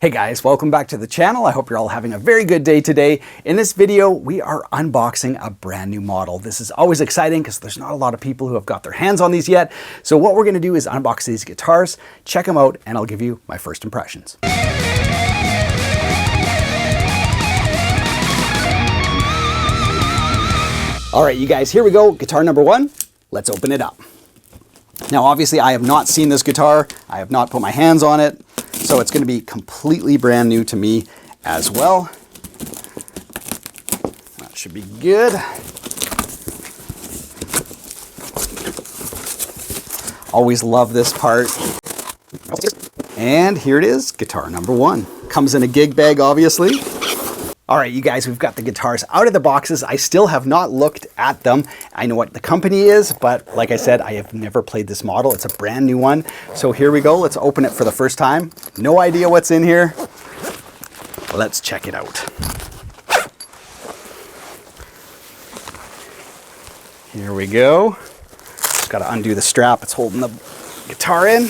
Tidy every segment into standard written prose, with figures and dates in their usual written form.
Hey guys, welcome back to the channel. I hope you're all having a very good day today. In this video, we are unboxing a brand new model. This is always exciting because there's not a lot of people who have got their hands on these yet. So what we're going to do is unbox these guitars, check them out, and I'll give you my first impressions. All right, you guys, here we go. Guitar number one. Let's open it up. Now, obviously, I have not seen this guitar. I have not put my hands on it. So it's going to be completely brand new to me as well. That should be good. Always love this part. And here it is, guitar number one. Comes in a gig bag, obviously. All right, you guys, we've got the guitars out of the boxes. I still have not looked at them. I know what the company is, but like I said, I have never played this model. It's a brand new one. So here we go. Let's open it for the first time. No idea what's in here. Let's check it out. Here we go. Just got to undo the strap. It's holding the guitar in.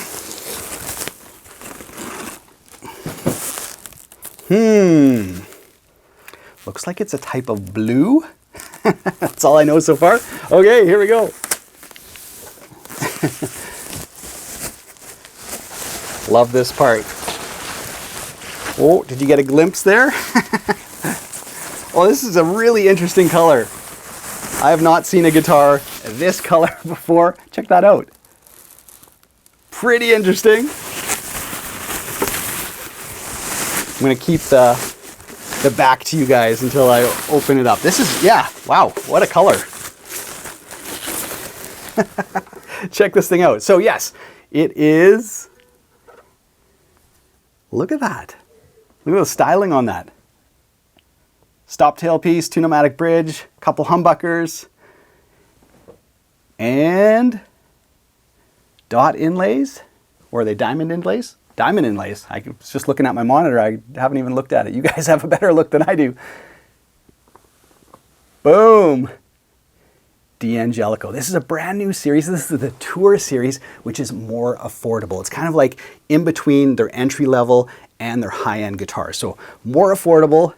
Looks like it's a type of blue. That's all I know so far. Okay, here we go. Love this part. Oh, did you get a glimpse there? Well, this is a really interesting color. I have not seen a guitar this color before. Check that out. Pretty interesting. I'm going to keep the back to you guys until I open it up. This is, yeah, wow, what a color. Check this thing out. So yes, it is, look at that. Look at the styling on that. Stop tailpiece, two-pneumatic bridge, couple humbuckers, and dot inlays, or are they diamond inlays? Diamond inlays. I was just looking at my monitor. I haven't even looked at it. You guys have a better look than I do. Boom. D'Angelico. This is a brand new series. This is the Tour series, which is more affordable. It's kind of like in between their entry level and their high-end guitars. So more affordable.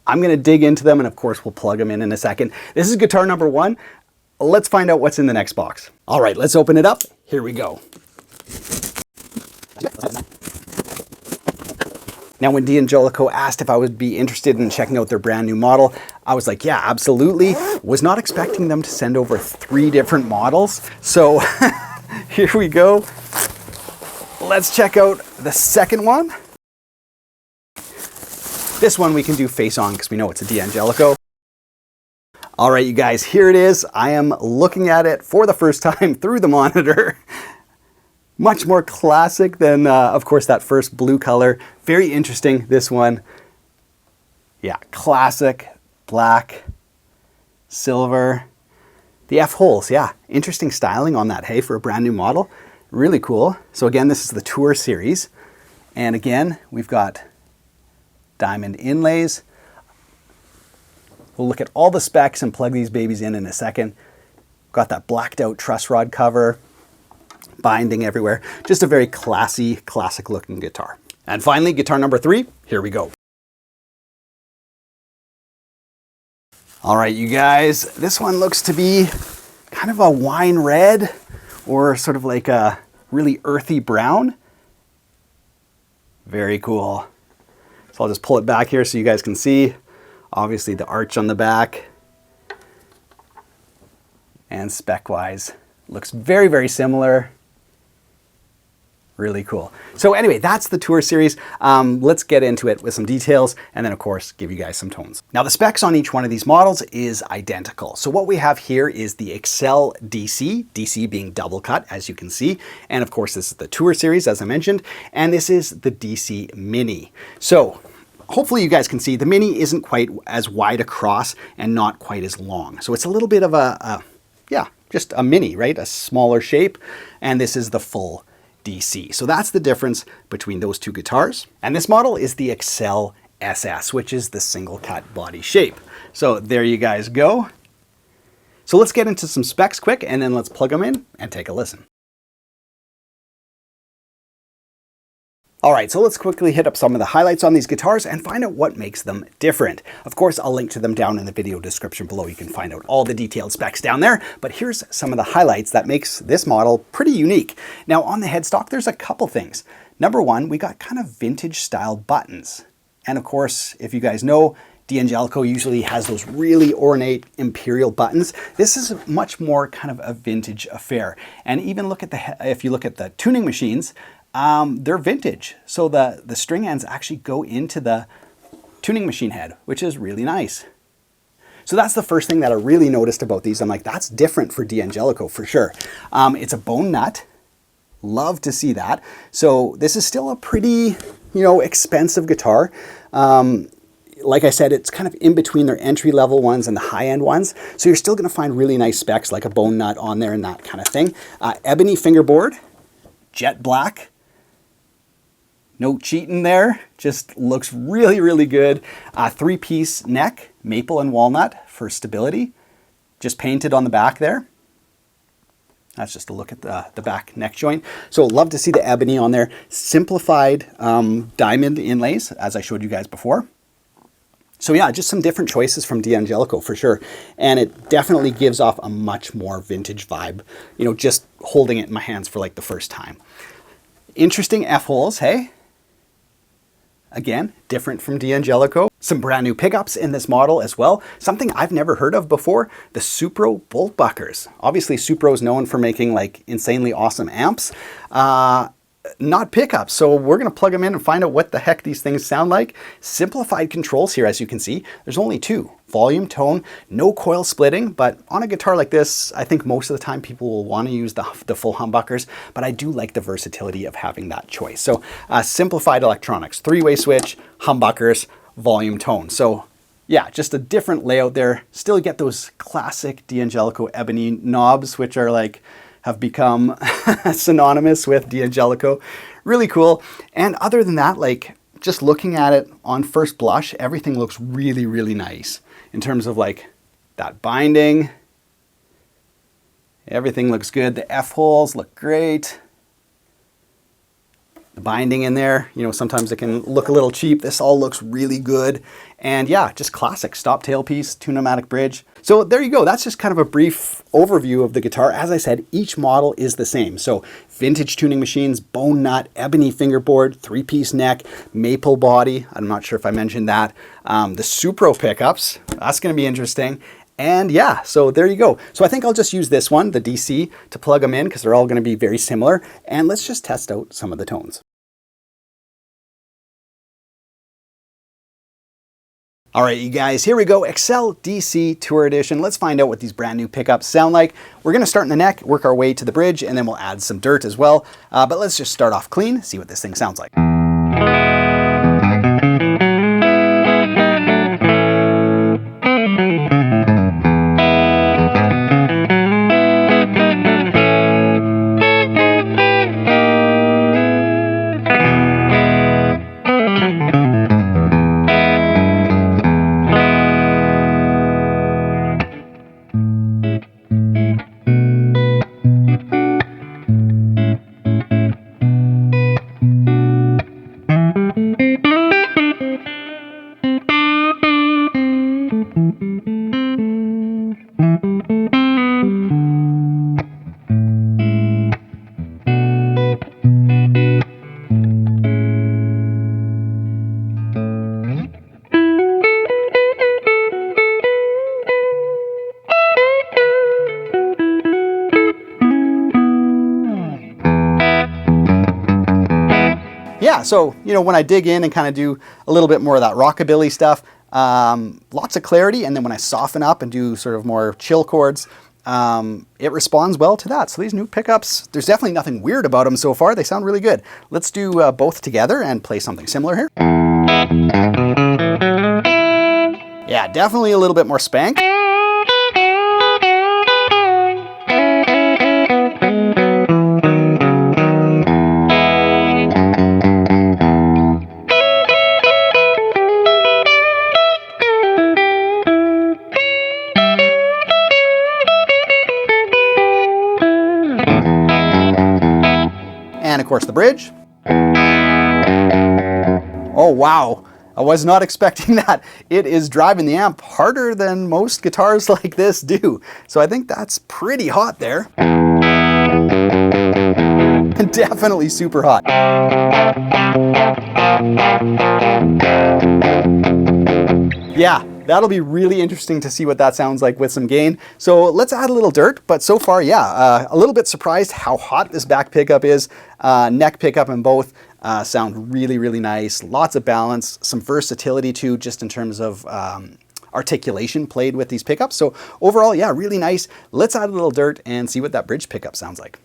I'm going to dig into them, and of course, we'll plug them in a second. This is guitar number one. Let's find out what's in the next box. All right, let's open it up. Here we go. Now, when D'Angelico asked if I would be interested in checking out their brand new model, I was like, yeah, absolutely. Was not expecting them to send over 3 different models. So here we go. Let's check out the second one. This one we can do face on because we know it's a D'Angelico. All right, you guys, here it is. I am looking at it for the first time through the monitor. Much more classic than, of course, that first blue color. Very interesting, this one. Yeah, classic, black, silver. The F-holes, yeah. Interesting styling on that, hey, for a brand new model. Really cool. So again, this is the Tour series. And again, we've got diamond inlays. We'll look at all the specs and plug these babies in a second. Got that blacked out truss rod cover. Binding everywhere. Just a very classy, classic looking guitar. And finally, guitar number 3, here we go. All right, you guys, this one looks to be kind of a wine red or sort of like a really earthy brown. Very cool. So I'll just pull it back here so you guys can see. Obviously the arch on the back. And spec-wise, looks very, very similar. Really cool. So anyway, that's the Tour series. Let's get into it with some details and then of course give you guys some tones. Now the specs on each one of these models is identical. So what we have here is the Excel DC, DC being double cut as you can see. And of course this is the Tour series as I mentioned, and this is the DC Mini. So hopefully you guys can see the Mini isn't quite as wide across and not quite as long. So it's a little bit of yeah, just a Mini, right? A smaller shape. And this is the full DC. So that's the difference between those two guitars. And this model is the Excel SS, which is the single cut body shape. So there you guys go. So let's get into some specs quick and then let's plug them in and take a listen. All right, so let's quickly hit up some of the highlights on these guitars and find out what makes them different. Of course, I'll link to them down in the video description below. You can find out all the detailed specs down there, but here's some of the highlights that makes this model pretty unique. Now on the headstock, there's a couple things. Number one, we got kind of vintage style buttons. And of course, if you guys know, D'Angelico usually has those really ornate imperial buttons. This is much more kind of a vintage affair. And even if you look at the tuning machines, they're vintage. So the string ends actually go into the tuning machine head, which is really nice. So that's the first thing that I really noticed about these. I'm like, that's different for D'Angelico for sure. It's a bone nut. Love to see that. So this is still a pretty, expensive guitar. Like I said, it's kind of in between their entry-level ones and the high-end ones. So you're still going to find really nice specs like a bone nut on there and that kind of thing. Ebony fingerboard, jet black. No cheating there, just looks really, really good. Three-piece neck, maple and walnut for stability. Just painted on the back there. That's just a look at the back neck joint. So love to see the ebony on there. Simplified diamond inlays, as I showed you guys before. So yeah, just some different choices from D'Angelico for sure. And it definitely gives off a much more vintage vibe, just holding it in my hands for like the first time. Interesting F-holes, hey? Again, different from D'Angelico. Some brand new pickups in this model as well. Something I've never heard of before, the Supro bolt buckers. Obviously, Supro is known for making like insanely awesome amps. Not pickups, so we're going to plug them in and find out what the heck these things sound like. Simplified controls here, as you can see. There's only two, volume, tone, no coil splitting, but on a guitar like this, I think most of the time people will want to use the full humbuckers, but I do like the versatility of having that choice. So simplified electronics, three-way switch, humbuckers, volume, tone. So yeah, just a different layout there. Still get those classic D'Angelico ebony knobs, which are like, have become synonymous with D'Angelico. Really cool. And other than that, like just looking at it on first blush, everything looks really, really nice in terms of like that binding. Everything looks good. The F-holes look great. The binding in there, sometimes it can look a little cheap. This all looks really good. And yeah, just classic stop tailpiece, two-pneumatic bridge. So there you go. That's just kind of a brief overview of the guitar. As I said, each model is the same. So vintage tuning machines, bone nut, ebony fingerboard, three-piece neck, maple body. I'm not sure if I mentioned that. The Supro pickups, that's going to be interesting. And yeah, so there you go. So I think I'll just use this one, the DC, to plug them in because they're all going to be very similar. And let's just test out some of the tones. All right, you guys, here we go. Excel DC Tour Edition. Let's find out what these brand new pickups sound like. We're going to start in the neck, work our way to the bridge, and then we'll add some dirt as well. But let's just start off clean, see what this thing sounds like. Yeah, so, when I dig in and kind of do a little bit more of that rockabilly stuff, lots of clarity. And then when I soften up and do sort of more chill chords, it responds well to that. So these new pickups, there's definitely nothing weird about them so far. They sound really good. Let's do both together and play something similar here. Yeah, definitely a little bit more spank. And of course the bridge. Oh, wow. I was not expecting that. It is driving the amp harder than most guitars like this do. So I think that's pretty hot there. Definitely super hot. Yeah, that'll be really interesting to see what that sounds like with some gain. So let's add a little dirt, but so far, yeah, a little bit surprised how hot this back pickup is. Neck pickup and both sound really, really nice. Lots of balance, some versatility too, just in terms of articulation played with these pickups. So overall, yeah, really nice. Let's add a little dirt and see what that bridge pickup sounds like.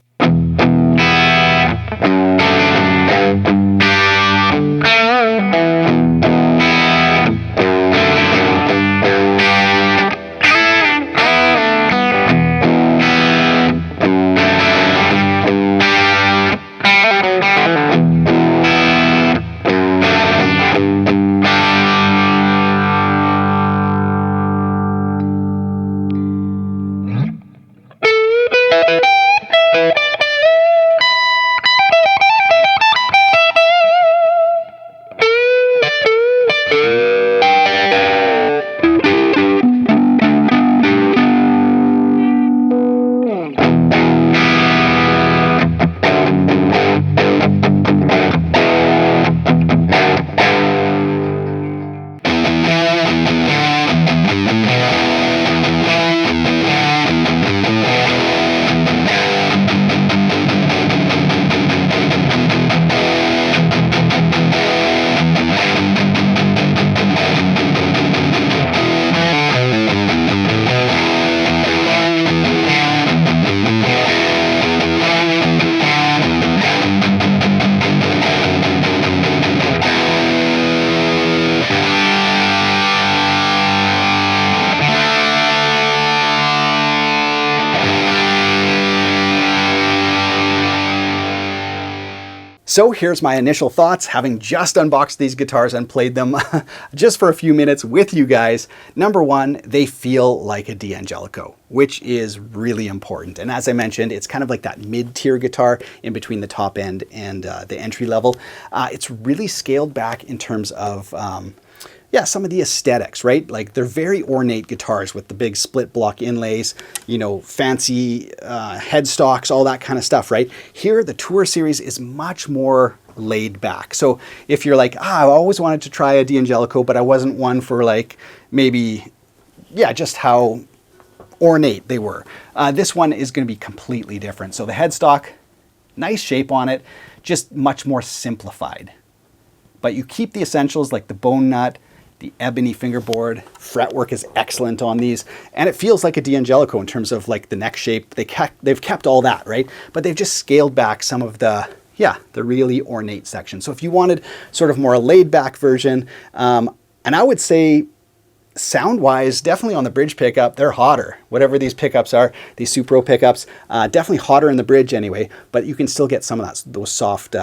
So here's my initial thoughts, having just unboxed these guitars and played them just for a few minutes with you guys. Number one, they feel like a D'Angelico, which is really important. And as I mentioned, it's kind of like that mid-tier guitar in between the top end and the entry level. It's really scaled back in terms of yeah, some of the aesthetics, right? Like they're very ornate guitars with the big split block inlays, you know, fancy headstocks, all that kind of stuff, right? Here, the Tour Series is much more laid back. So if you're like, I always wanted to try a D'Angelico, but I wasn't one for like maybe, yeah, just how ornate they were. This one is going to be completely different. So the headstock, nice shape on it, just much more simplified. But you keep the essentials like the bone nut, the ebony fingerboard, fretwork is excellent on these, and it feels like a D'Angelico in terms of like the neck shape. They've kept all that, right? But they've just scaled back some of the, yeah, the really ornate section. So if you wanted sort of more a laid back version, and I would say sound-wise, definitely on the bridge pickup, they're hotter. Whatever these pickups are, these Supro pickups, definitely hotter in the bridge anyway, but you can still get some of those soft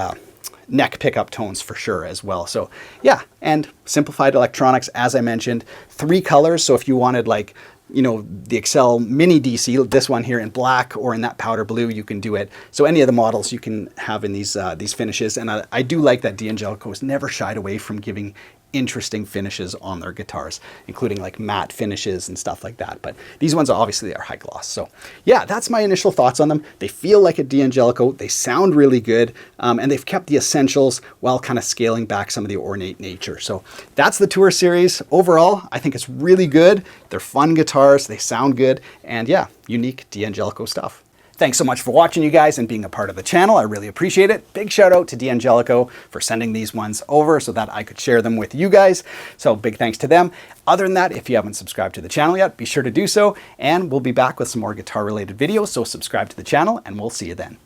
neck pickup tones for sure as well. So yeah, and simplified electronics, as I mentioned, 3 colors. So if you wanted like, you know, the Excel Mini DC, this one here in black or in that powder blue, you can do it. So any of the models you can have in these finishes. And I do like that D'Angelico has never shied away from giving interesting finishes on their guitars, including like matte finishes and stuff like that. But these ones obviously are high gloss. So yeah, that's my initial thoughts on them. They feel like a D'Angelico, they sound really good, and they've kept the essentials while kind of scaling back some of the ornate nature. So that's the Tour Series. Overall, I think it's really good. They're fun guitars, they sound good, and yeah, unique D'Angelico stuff. Thanks so much for watching, you guys, and being a part of the channel. I really appreciate it. Big shout out to D'Angelico for sending these ones over so that I could share them with you guys. So big thanks to them. Other than that, if you haven't subscribed to the channel yet, be sure to do so. And we'll be back with some more guitar related videos. So subscribe to the channel and we'll see you then.